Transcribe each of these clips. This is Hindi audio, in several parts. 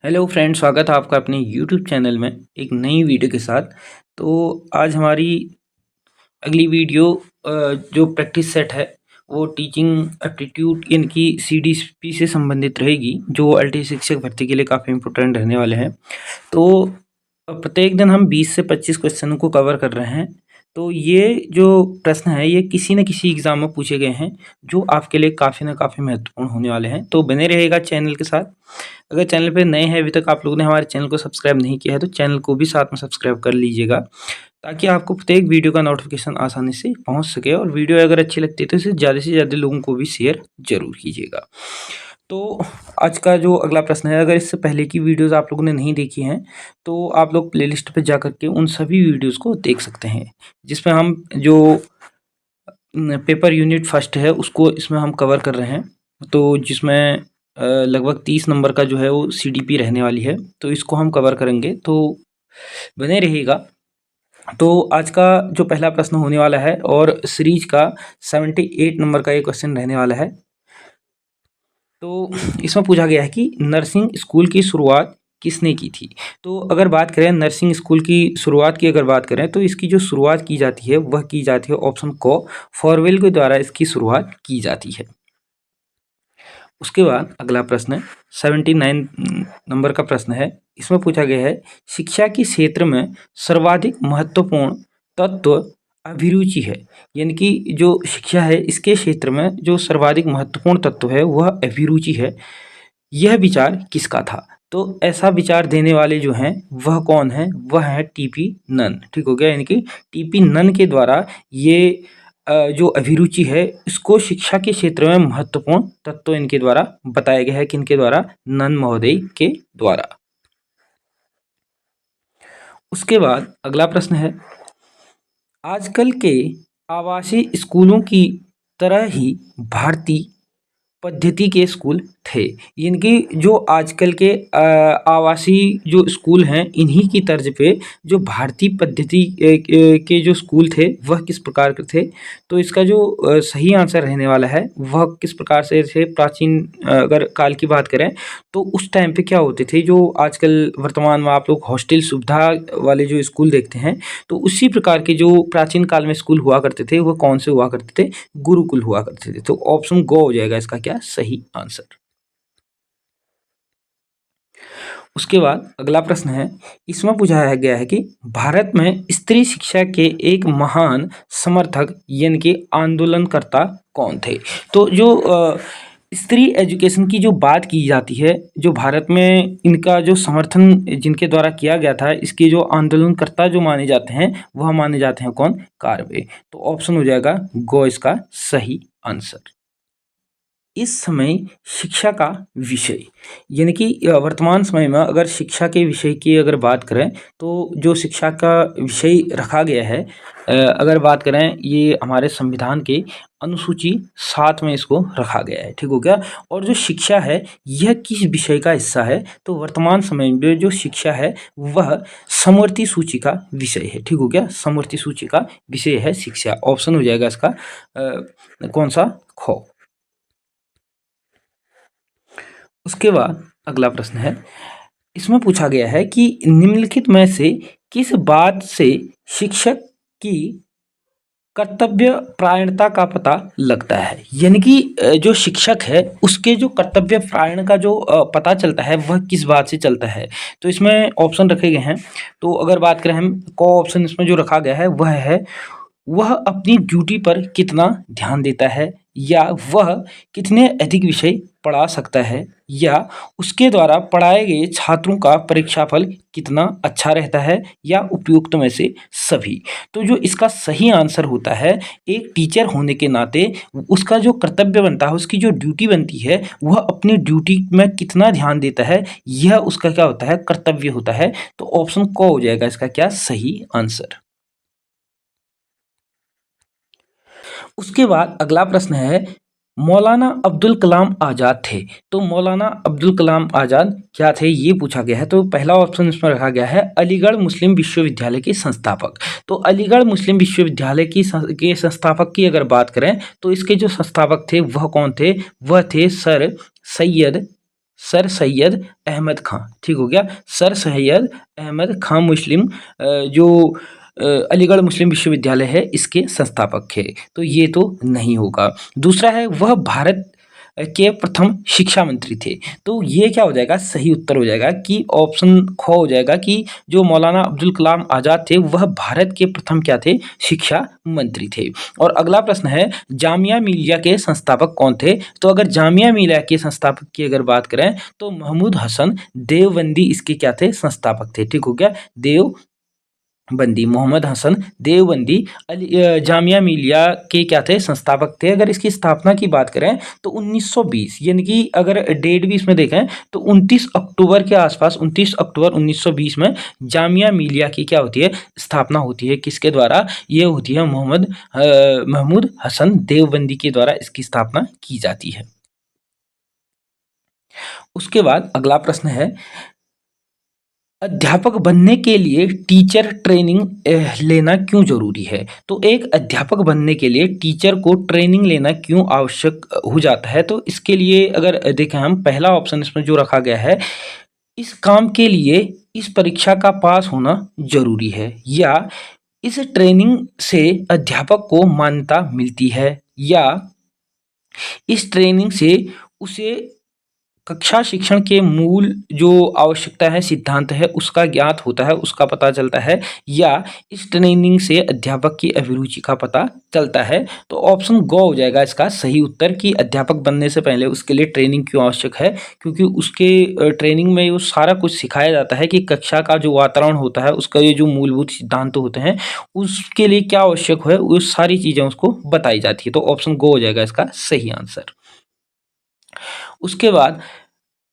हेलो फ्रेंड, स्वागत है आपका अपने यूट्यूब चैनल में एक नई वीडियो के साथ। तो आज हमारी अगली वीडियो जो प्रैक्टिस सेट है वो टीचिंग एप्टीट्यूड इनकी सीडीपी से संबंधित रहेगी, जो एलटी शिक्षक भर्ती के लिए काफ़ी इंपॉर्टेंट रहने वाले हैं। तो प्रत्येक दिन हम 20 से 25 क्वेश्चन को कवर कर रहे हैं। तो ये जो प्रश्न है ये किसी न किसी एग्ज़ाम में पूछे गए हैं, जो आपके लिए काफ़ी न काफ़ी महत्वपूर्ण होने वाले हैं। तो बने रहेगा चैनल के साथ। अगर चैनल पे नए हैं, अभी तक आप लोगों ने हमारे चैनल को सब्सक्राइब नहीं किया है, तो चैनल को भी साथ में सब्सक्राइब कर लीजिएगा, ताकि आपको प्रत्येक वीडियो का नोटिफिकेशन आसानी से पहुंच सके। और वीडियो अगर अच्छी लगती है तो इसे ज़्यादा से ज़्यादा लोगों को भी शेयर ज़रूर कीजिएगा। तो आज का जो अगला प्रश्न है, अगर इससे पहले की वीडियोज़ आप लोगों ने नहीं देखी हैं, तो आप लोग प्लेलिस्ट पे जा कर के उन सभी वीडियोज़ को देख सकते हैं, जिसमें हम जो पेपर यूनिट फर्स्ट है उसको इसमें हम कवर कर रहे हैं। तो जिसमें लगभग 30 नंबर का जो है वो सीडीपी रहने वाली है, तो इसको हम कवर करेंगे, तो बने रहिएगा। तो आज का जो पहला प्रश्न होने वाला है और सीरीज का 78 नंबर का ये क्वेश्चन रहने वाला है। तो इसमें पूछा गया है कि नर्सिंग स्कूल की शुरुआत किसने की थी। तो अगर बात करें नर्सिंग स्कूल की शुरुआत की, अगर बात करें तो इसकी जो शुरुआत की जाती है वह की जाती है ऑप्शन को फॉरवेल के द्वारा इसकी शुरुआत की जाती है। उसके बाद अगला प्रश्न 79 नंबर का प्रश्न है। इसमें पूछा गया है शिक्षा के क्षेत्र में सर्वाधिक महत्वपूर्ण तत्व अभिरुचि है। यानी कि जो शिक्षा है इसके क्षेत्र में जो सर्वाधिक महत्वपूर्ण तत्व है वह अभिरुचि है। यह विचार किसका था। तो ऐसा विचार देने वाले जो हैं वह कौन है, वह है टीपी नन। ठीक हो गया। यानी कि टीपी नन के द्वारा ये जो अभिरुचि है इसको शिक्षा के क्षेत्र में महत्वपूर्ण तत्व इनके द्वारा बताया गया है। किनके द्वारा? नन महोदय के द्वारा। उसके बाद अगला प्रश्न है आजकल के आवासीय स्कूलों की तरह ही भारतीय पद्धति के स्कूल थे। इनकी जो आजकल के आवासीय जो स्कूल हैं इन्हीं की तर्ज पे जो भारतीय पद्धति के जो स्कूल थे वह किस प्रकार के थे। तो इसका जो सही आंसर रहने वाला है वह किस प्रकार से थे। प्राचीन अगर काल की बात करें तो उस टाइम पे क्या होते थे, जो आजकल वर्तमान में आप लोग हॉस्टल सुविधा वाले जो स्कूल देखते हैं, तो उसी प्रकार के जो प्राचीन काल में स्कूल हुआ करते थे वह कौन से हुआ करते थे? गुरुकुल हुआ करते थे। तो ऑप्शन गो हो जाएगा इसका क्या सही आंसर। उसके बाद अगला प्रश्न है इसमें पूछा गया है कि भारत में स्त्री शिक्षा के एक महान समर्थक यानी कि आंदोलनकर्ता कौन थे। तो जो स्त्री एजुकेशन की जो बात की जाती है, जो भारत में इनका जो समर्थन जिनके द्वारा किया गया था, इसके जो आंदोलनकर्ता जो माने जाते हैं वह माने जाते हैं कौन? कार्वे। तो ऑप्शन हो जाएगा गो इसका सही आंसर। इस समय शिक्षा का विषय यानी कि वर्तमान समय में अगर शिक्षा के विषय की अगर बात करें तो जो शिक्षा का विषय रखा गया है, अगर बात करें ये हमारे संविधान के अनुसूची 7 में इसको रखा गया है। ठीक हो गया। और जो शिक्षा है यह किस विषय का हिस्सा है? तो वर्तमान समय में जो शिक्षा है वह समवर्ती सूची का विषय है। ठीक हो गया। समवर्ती सूची का विषय है शिक्षा। ऑप्शन हो जाएगा इसका कौन सा? खो। उसके बाद अगला प्रश्न है इसमें पूछा गया है कि निम्नलिखित में से किस बात से शिक्षक की कर्तव्य परायणता का पता लगता है। यानी कि जो शिक्षक है उसके जो कर्तव्य परायण का जो पता चलता है वह किस बात से चलता है। तो इसमें ऑप्शन रखे गए हैं। तो अगर बात करें हम को ऑप्शन इसमें जो रखा गया है वह अपनी ड्यूटी पर कितना ध्यान देता है, या वह कितने अधिक विषय पढ़ा सकता है, या उसके द्वारा पढ़ाए गए छात्रों का परीक्षाफल कितना अच्छा रहता है, या उपयुक्त में से सभी। तो जो इसका सही आंसर होता है, एक टीचर होने के नाते उसका जो कर्तव्य बनता है, उसकी जो ड्यूटी बनती है, वह अपनी ड्यूटी में कितना ध्यान देता है, यह उसका क्या होता है? कर्तव्य होता है। तो ऑप्शन को हो जाएगा इसका क्या सही आंसर। उसके बाद अगला प्रश्न है मौलाना अब्दुल कलाम आज़ाद थे। तो मौलाना अब्दुल कलाम आज़ाद क्या थे ये पूछा गया है। तो पहला ऑप्शन इसमें रखा गया है अलीगढ़ मुस्लिम विश्वविद्यालय के संस्थापक। तो अलीगढ़ मुस्लिम विश्वविद्यालय के संस्थापक की अगर बात करें तो इसके जो संस्थापक थे वह कौन थे? वह थे सर सैयद सर सैयद अहमद खां। ठीक हो गया, सर सैयद अहमद खां मुस्लिम जो अलीगढ़ मुस्लिम विश्वविद्यालय है इसके संस्थापक है। तो ये तो नहीं होगा। दूसरा है वह भारत के प्रथम शिक्षा मंत्री थे। तो ये क्या हो जाएगा, सही उत्तर हो जाएगा कि ऑप्शन ख हो जाएगा कि जो मौलाना अब्दुल कलाम आज़ाद थे वह भारत के प्रथम क्या थे, शिक्षा मंत्री थे। और अगला प्रश्न है जामिया मिलिया के संस्थापक कौन थे। तो अगर जामिया मिलिया के संस्थापक की अगर बात करें तो महमूद हसन देवबंदी इसके क्या थे, संस्थापक थे। ठीक हो गया, देवबंदी, मोहम्मद हसन देवबंदी जामिया मिलिया के क्या थे, संस्थापक थे। अगर इसकी स्थापना की बात करें तो 1920, यानी कि अगर डेट भी इसमें देखें तो 29 अक्टूबर के आसपास, 29 अक्टूबर 1920 में जामिया मिलिया की क्या होती है, स्थापना होती है। किसके द्वारा, ये होती है महमूद हसन देवबंदी के द्वारा इसकी स्थापना की जाती है। उसके बाद अगला प्रश्न है अध्यापक बनने के लिए टीचर ट्रेनिंग लेना क्यों जरूरी है। तो एक अध्यापक बनने के लिए टीचर को ट्रेनिंग लेना क्यों आवश्यक हो जाता है। तो इसके लिए अगर देखें हम, पहला ऑप्शन इसमें जो रखा गया है, इस काम के लिए इस परीक्षा का पास होना जरूरी है, या इस ट्रेनिंग से अध्यापक को मान्यता मिलती है, या इस ट्रेनिंग से उसे कक्षा शिक्षण के मूल जो आवश्यकता है, सिद्धांत है, उसका ज्ञात होता है, उसका पता चलता है, या इस ट्रेनिंग से अध्यापक की अभिरुचि का पता चलता है। तो ऑप्शन ग हो जाएगा इसका सही उत्तर कि अध्यापक बनने से पहले उसके लिए ट्रेनिंग क्यों आवश्यक है, क्योंकि उसके ट्रेनिंग में वो सारा कुछ सिखाया जाता है कि कक्षा का जो वातावरण होता है, उसका ये जो मूलभूत सिद्धांत होते हैं, उसके लिए क्या आवश्यक है, वो सारी चीज़ें उसको बताई जाती है। तो ऑप्शन ग हो जाएगा इसका सही आंसर। उसके बाद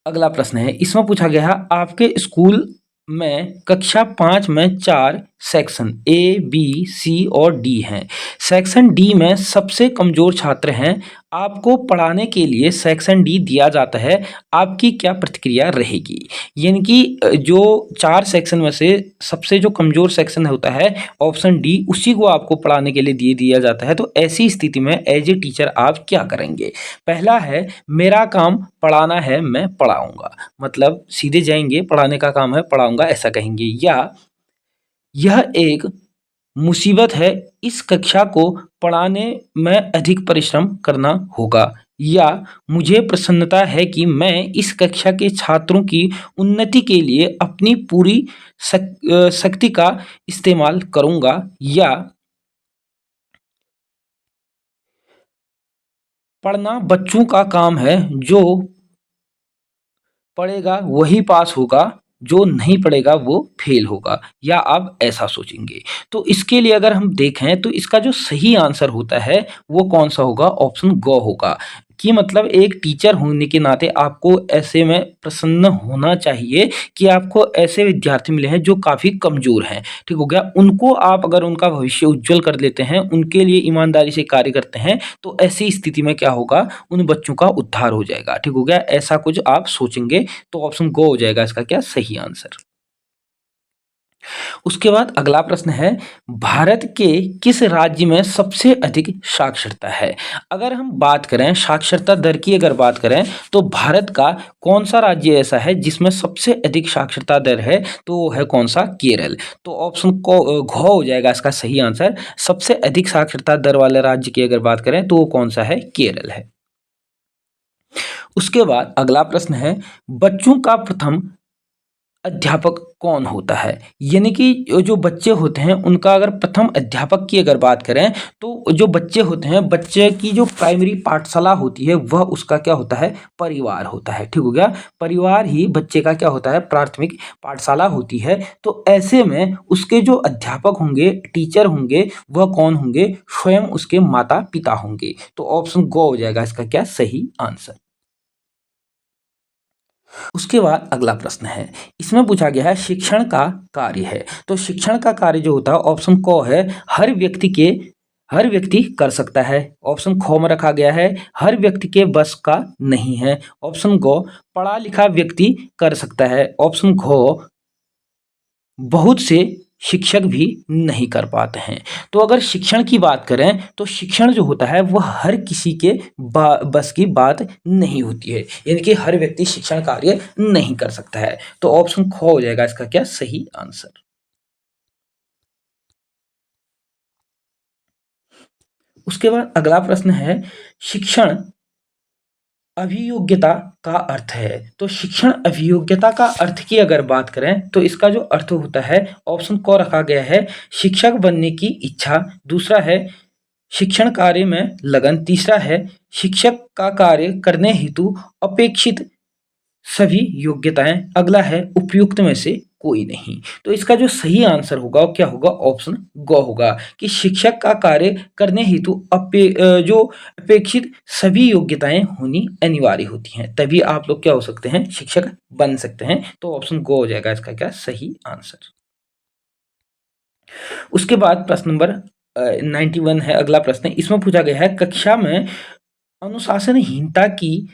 अगला प्रश्न है, इसमें पूछा गया है आपके स्कूल में कक्षा 5 में 4 सेक्शन ए बी सी और डी हैं। सेक्शन डी में सबसे कमजोर छात्र हैं, आपको पढ़ाने के लिए सेक्शन डी दिया जाता है, आपकी क्या प्रतिक्रिया रहेगी। यानी कि जो 4 सेक्शन में से सबसे जो कमजोर सेक्शन होता है ऑप्शन डी, उसी को आपको पढ़ाने के लिए दिया जाता है। तो ऐसी स्थिति में एज ए टीचर आप क्या करेंगे। पहला है मेरा काम पढ़ाना है, मैं पढ़ाऊंगा, मतलब सीधे जाएंगे, पढ़ाने का काम है, पढ़ाऊंगा, ऐसा कहेंगे। या यह एक मुसीबत है, इस कक्षा को पढ़ाने में अधिक परिश्रम करना होगा। या मुझे प्रसन्नता है कि मैं इस कक्षा के छात्रों की उन्नति के लिए अपनी पूरी शक्ति का इस्तेमाल करूंगा। या पढ़ना बच्चों का काम है, जो पढ़ेगा वही पास होगा, जो नहीं पढ़ेगा वो फेल होगा। या आप ऐसा सोचेंगे। तो इसके लिए अगर हम देखें तो इसका जो सही आंसर होता है वो कौन सा होगा, ऑप्शन ग होगा। कि मतलब एक टीचर होने के नाते आपको ऐसे में प्रसन्न होना चाहिए कि आपको ऐसे विद्यार्थी मिले हैं जो काफ़ी कमज़ोर हैं। ठीक हो गया, उनको आप अगर उनका भविष्य उज्जवल कर लेते हैं, उनके लिए ईमानदारी से कार्य करते हैं, तो ऐसी स्थिति में क्या होगा, उन बच्चों का उद्धार हो जाएगा। ठीक हो गया, ऐसा कुछ आप सोचेंगे। तो ऑप्शन गो हो जाएगा इसका क्या सही आंसर। उसके बाद अगला प्रश्न है भारत के किस राज्य में सबसे अधिक साक्षरता है। अगर हम बात करें साक्षरता दर की, अगर बात करें तो भारत का कौन सा राज्य ऐसा है जिसमें सबसे अधिक साक्षरता दर है, तो वो है कौन सा, केरल। तो ऑप्शन को घ हो जाएगा इसका सही आंसर। सबसे अधिक साक्षरता दर वाले राज्य की अगर बात करें तो वो कौन सा है, केरल है। उसके बाद अगला प्रश्न है बच्चों का प्रथम अध्यापक कौन होता है। यानी कि जो बच्चे होते हैं उनका अगर प्रथम अध्यापक की अगर बात करें तो जो बच्चे होते हैं, बच्चे की जो प्राइमरी पाठशाला होती है वह उसका क्या होता है, परिवार होता है। ठीक हो गया, परिवार ही बच्चे का क्या होता है, प्राथमिक पाठशाला होती है। तो ऐसे में उसके जो अध्यापक होंगे, टीचर होंगे, वह कौन होंगे, स्वयं उसके माता पिता होंगे। तो ऑप्शन ग हो जाएगा इसका क्या सही आंसर। उसके बाद अगला प्रश्न है, इसमें पूछा गया है शिक्षण का कार्य है। तो शिक्षण का कार्य जो होता है ऑप्शन क है हर व्यक्ति कर सकता है। ऑप्शन ख में रखा गया है हर व्यक्ति के बस का नहीं है। ऑप्शन ग पढ़ा लिखा व्यक्ति कर सकता है। ऑप्शन घ बहुत से शिक्षक भी नहीं कर पाते हैं। तो अगर शिक्षण की बात करें तो शिक्षण जो होता है वह हर किसी के बस की बात नहीं होती है, यानी कि हर व्यक्ति शिक्षण कार्य नहीं कर सकता है। तो ऑप्शन ख हो जाएगा इसका क्या सही आंसर। उसके बाद अगला प्रश्न है, शिक्षण अभियोग्यता का अर्थ है। तो शिक्षण अभियोग्यता का अर्थ की अगर बात करें तो इसका जो अर्थ होता है, ऑप्शन क रखा गया है शिक्षक बनने की इच्छा, दूसरा है शिक्षण कार्य में लगन, तीसरा है शिक्षक का कार्य करने हेतु अपेक्षित सभी योग्यताएं, अगला है उपयुक्त में से कोई नहीं। तो इसका जो सही आंसर होगा वो क्या होगा, ऑप्शन ग होगा कि शिक्षक का कार्य करने हेतु जो अपेक्षित सभी योग्यताएं होनी अनिवार्य होती हैं, तभी आप लोग क्या हो सकते हैं, शिक्षक बन सकते हैं। तो ऑप्शन ग हो जाएगा इसका क्या सही आंसर। उसके बाद प्रश्न नंबर 91 है अगला प्रश्न। इसमें पूछा गया है, कक्षा में अनुशासनहीनता की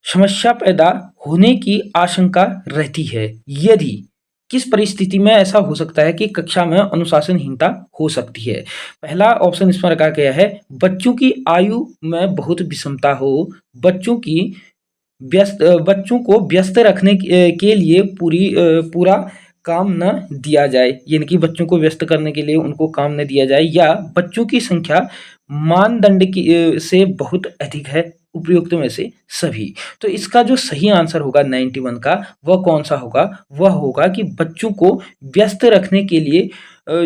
समस्या पैदा होने की आशंका रहती है, यदि किस परिस्थिति में ऐसा हो सकता है कि कक्षा में अनुशासनहीनता हो सकती है। पहला ऑप्शन इसमें रखा गया है, बच्चों की आयु में बहुत विषमता हो, बच्चों को व्यस्त रखने के लिए पूरा काम न दिया जाए, यानी कि बच्चों को व्यस्त करने के लिए उनको काम न दिया जाए, या बच्चों की संख्या मानदंड से बहुत अधिक है, उपयुक्त में से सभी। तो इसका जो सही आंसर होगा 91 का, वह कौन सा होगा, वह होगा कि बच्चों को व्यस्त रखने के लिए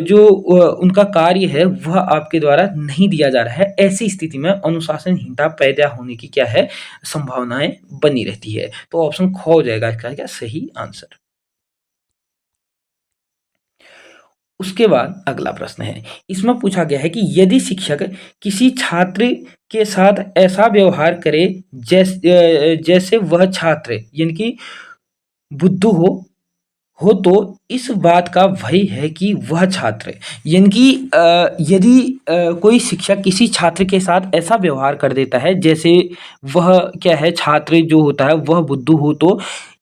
जो उनका कार्य है वह आपके द्वारा नहीं दिया जा रहा है, ऐसी स्थिति में अनुशासनहीनता पैदा होने की क्या है, संभावनाएं बनी रहती है। तो ऑप्शन ख हो जाएगा इसका क्या सही आंसर। उसके बाद अगला प्रश्न है, इसमें पूछा गया है कि यदि शिक्षक किसी छात्र के साथ ऐसा व्यवहार करे जैसे वह छात्र यानी कि बुद्धू हो तो इस बात का भय है कि वह छात्र, यानी कि यदि कोई शिक्षक किसी छात्र के साथ ऐसा व्यवहार कर देता है जैसे वह क्या है, छात्र जो होता है वह बुद्धू हो, तो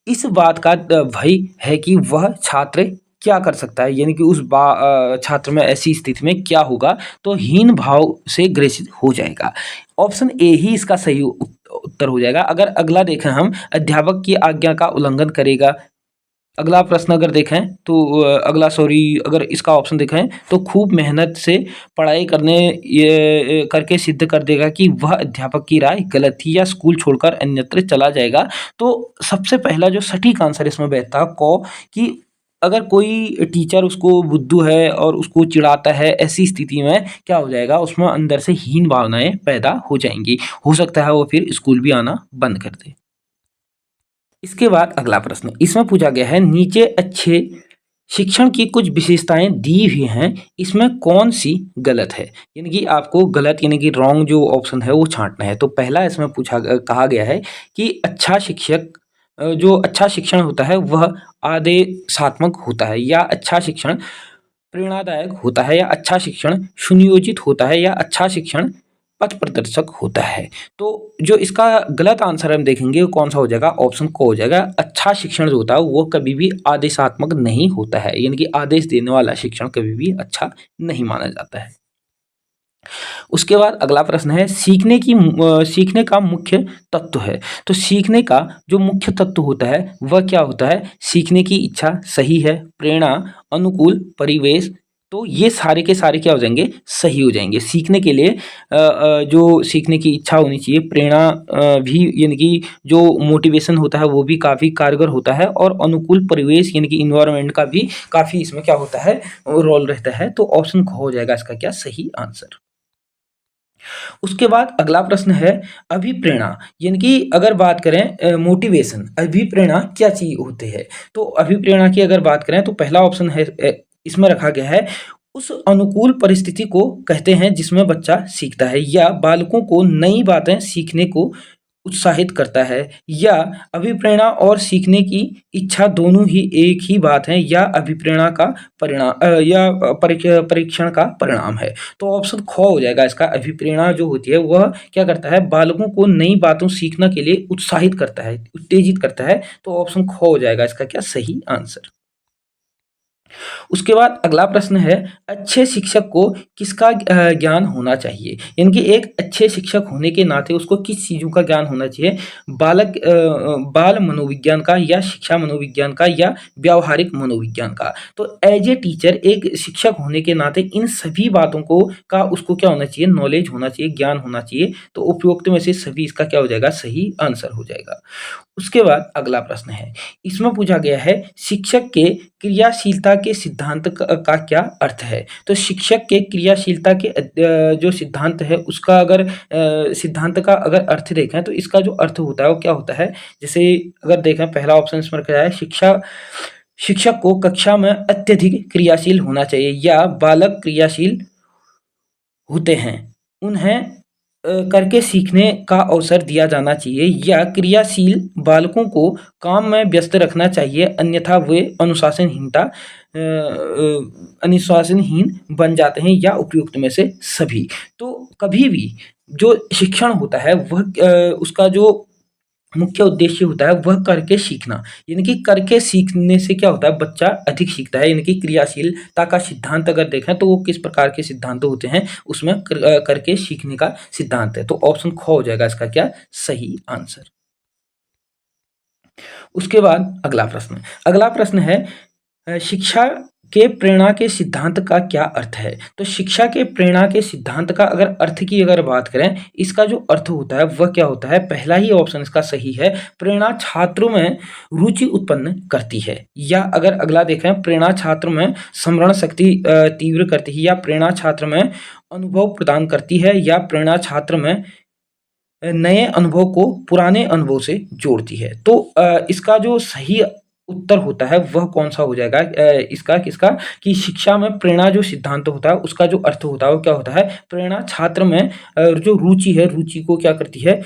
इस बात का भय है कि वह छात्र क्या कर सकता है, यानी कि छात्र में ऐसी स्थिति में क्या होगा, तो हीन भाव से ग्रसित हो जाएगा। ऑप्शन ए ही इसका सही उत्तर हो जाएगा। अगर अगला देखें हम, अध्यापक की आज्ञा का उल्लंघन करेगा। अगला प्रश्न अगर देखें तो अगर इसका ऑप्शन देखें तो खूब मेहनत से पढ़ाई करके सिद्ध कर देगा कि वह अध्यापक की राय गलत थी या स्कूल छोड़कर अन्यत्र चला जाएगा। तो सबसे पहला जो सटीक आंसर इसमें बैठता को कि अगर कोई टीचर उसको बुद्धू है और उसको चिढ़ाता है, ऐसी स्थिति में क्या हो जाएगा, उसमें अंदर से हीन भावनाएं पैदा हो जाएंगी, हो सकता है वो फिर स्कूल भी आना बंद कर दे। इसके बाद अगला प्रश्न, इसमें पूछा गया है, नीचे अच्छे शिक्षण की कुछ विशेषताएं दी हुई हैं, इसमें कौन सी गलत है, यानी कि आपको गलत यानी कि रॉन्ग जो ऑप्शन है वो छांटना है। तो पहला इसमें कहा गया है कि जो अच्छा शिक्षण होता है वह आदेशात्मक होता है, या अच्छा शिक्षण प्रेरणादायक होता है, या अच्छा शिक्षण सुनियोजित होता है, या अच्छा शिक्षण पथ प्रदर्शक होता है। तो जो इसका गलत आंसर हम देखेंगे वो कौन सा हो जाएगा, ऑप्शन को हो जाएगा। अच्छा शिक्षण जो होता है वो कभी भी आदेशात्मक नहीं होता है, यानी कि आदेश देने वाला शिक्षण कभी भी अच्छा नहीं माना जाता है। उसके बाद अगला प्रश्न है, सीखने का मुख्य तत्व है। तो सीखने का जो मुख्य तत्व होता है वह क्या होता है, सीखने की इच्छा, सही है, प्रेरणा, अनुकूल परिवेश। तो ये सारे के सारे क्या हो जाएंगे, सही हो जाएंगे। सीखने के लिए जो सीखने की इच्छा होनी चाहिए, प्रेरणा भी यानी कि जो मोटिवेशन होता है वो भी काफ़ी कारगर होता है, और अनुकूल परिवेश यानी कि इन्वायरमेंट का भी काफ़ी इसमें क्या होता है, रोल रहता है। तो ऑप्शन हो जाएगा इसका क्या सही आंसर। उसके बाद अगला प्रश्न है, अभिप्रेरणा, यानी कि अगर बात करें मोटिवेशन, अभिप्रेरणा क्या चीज होती है। तो अभिप्रेरणा की अगर बात करें तो पहला ऑप्शन है, इसमें रखा गया है, उस अनुकूल परिस्थिति को कहते हैं जिसमें बच्चा सीखता है, या बालकों को नई बातें सीखने को उत्साहित करता है, या अभिप्रेरणा और सीखने की इच्छा दोनों ही एक ही बात है, या अभिप्रेरणा का परीक्षण का परिणाम है। तो ऑप्शन ख हो जाएगा इसका। अभिप्रेरणा जो होती है वह क्या करता है, बालकों को नई बातों सीखने के लिए उत्साहित करता है, उत्तेजित करता है। तो ऑप्शन ख हो जाएगा इसका क्या सही आंसर। उसके बाद अगला प्रश्न है, अच्छे शिक्षक को किसका ज्ञान होना चाहिए? यानी कि एक अच्छे शिक्षक होने के नाते उसको किस चीज़ों का ज्ञान होना चाहिए? बाल मनोविज्ञान का या शिक्षा मनोविज्ञान का या व्यावहारिक मनोविज्ञान का? तो एज ए टीचर एक शिक्षक होने के नाते इन सभी बातों को का उसको क्या होना चाहिए? नॉलेज होना चाहिए, ज्ञान होना चाहिए। तो उपरोक्त में से सभी इसका क्या हो जाएगा? सही आंसर हो जाएगा। उसके बाद अगला प्रश्न है, इसमें पूछा गया है शिक्षक के क्रियाशीलता के सिद्धांत का क्या अर्थ है? तो शिक्षक के क्रियाशीलता के जो सिद्धांत है उसका अगर सिद्धांत का अगर अर्थ देखें तो इसका जो अर्थ होता है वो क्या होता है? जैसे अगर देखें पहला ऑप्शन इसमें रखा है, शिक्षक को कक्षा में अत्यधिक क्रियाशील होना चाहिए या बालक क्रियाशील होते हैं, उन्हें करके सीखने का अवसर दिया जाना चाहिए या क्रियाशील बालकों को काम में व्यस्त रखना चाहिए, अन्यथा वे अनुशासनहीन बन जाते हैं या उपयुक्त में से सभी। तो कभी भी जो शिक्षण होता है वह उसका जो मुख्य उद्देश्य होता है वह करके सीखना, यानी कि करके सीखने से क्या होता है? बच्चा अधिक सीखता है। यानी कि क्रियाशीलता का सिद्धांत अगर देखें तो वो किस प्रकार के सिद्धांत होते हैं? उसमें करके सीखने का सिद्धांत है। तो ऑप्शन ख हो जाएगा इसका क्या? सही आंसर। उसके बाद अगला प्रश्न है, शिक्षा के प्रेरणा के सिद्धांत का क्या अर्थ है? तो शिक्षा के प्रेरणा के सिद्धांत का अगर अर्थ की अगर बात करें, इसका जो अर्थ होता है वह क्या होता है? पहला ही ऑप्शन इसका सही है, प्रेरणा छात्रों में रुचि उत्पन्न करती है। या अगर अगला देखें, प्रेरणा छात्र में स्मरण शक्ति तीव्र करती है या प्रेरणा छात्र में अनुभव प्रदान करती है या प्रेरणा छात्र में नए अनुभव को पुराने अनुभव से जोड़ती है। तो इसका जो सही उत्तर होता है वह कौन-सा हो जाएगा? इसका किसका? कि शिक्षा में प्रेरणा जो सिद्धांत होता है उसका जो अर्थ होता है वो क्या होता है? प्रेरणा छात्र में जो रुचि है, रुचि को क्या करती है?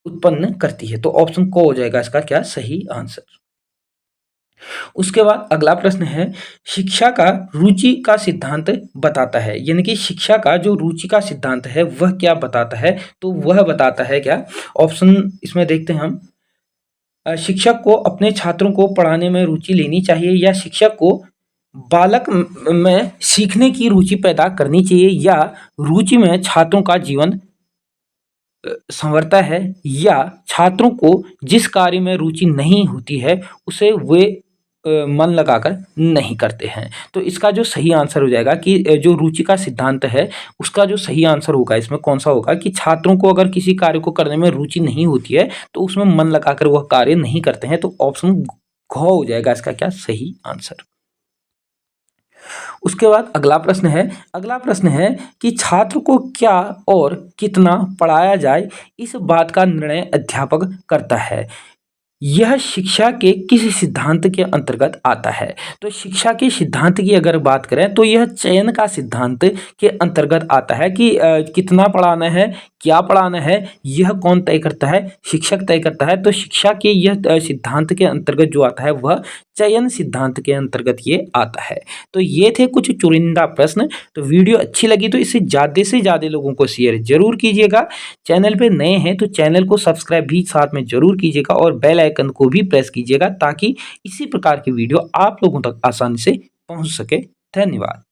उत्पन्न करती है। तो ऑप्शन क हो जाएगा इसका क्या? सही आंसर। उसके बाद अगला प्रश्न है, शिक्षा का रुचि का सिद्धांत बताता है, यानी कि शिक्षा का जो रुचि का सिद्धांत है वह क्या बताता है? तो वह बताता है क्या? ऑप्शन इसमें देखते हैं हम, शिक्षक को अपने छात्रों को पढ़ाने में रुचि लेनी चाहिए या शिक्षक को बालक में सीखने की रुचि पैदा करनी चाहिए या रुचि में छात्रों का जीवन संवरता है या छात्रों को जिस कार्य में रुचि नहीं होती है उसे वे मन लगाकर नहीं करते हैं। तो इसका जो सही आंसर हो जाएगा कि जो रुचि का सिद्धांत है उसका जो सही आंसर होगा इसमें कौन-सा होगा? कि छात्रों को अगर किसी कार्य को करने में रुचि नहीं होती है तो उसमें मन लगाकर वह कार्य नहीं करते हैं। तो ऑप्शन घ हो जाएगा इसका क्या? सही आंसर। उसके बाद अगला प्रश्न है कि छात्र को क्या और कितना पढ़ाया जाए, इस बात का निर्णय अध्यापक करता है। यह शिक्षा के किस सिद्धांत के अंतर्गत आता है? तो शिक्षा के सिद्धांत की अगर बात करें तो यह चयन का सिद्धांत के अंतर्गत आता है कि कितना पढ़ाना है, क्या पढ़ाना है, यह कौन तय करता है? शिक्षक तय करता है। तो शिक्षा के यह सिद्धांत के अंतर्गत जो आता है वह चयन सिद्धांत के अंतर्गत ये आता है। तो ये थे कुछ चुनिंदा प्रश्न। तो वीडियो अच्छी लगी तो इसे ज़्यादा से ज़्यादा लोगों को शेयर जरूर कीजिएगा। चैनल पे नए हैं तो चैनल को सब्सक्राइब भी साथ में जरूर कीजिएगा और बेल आइकन को भी प्रेस कीजिएगा ताकि इसी प्रकार की वीडियो आप लोगों तक आसानी से पहुंच सके। धन्यवाद।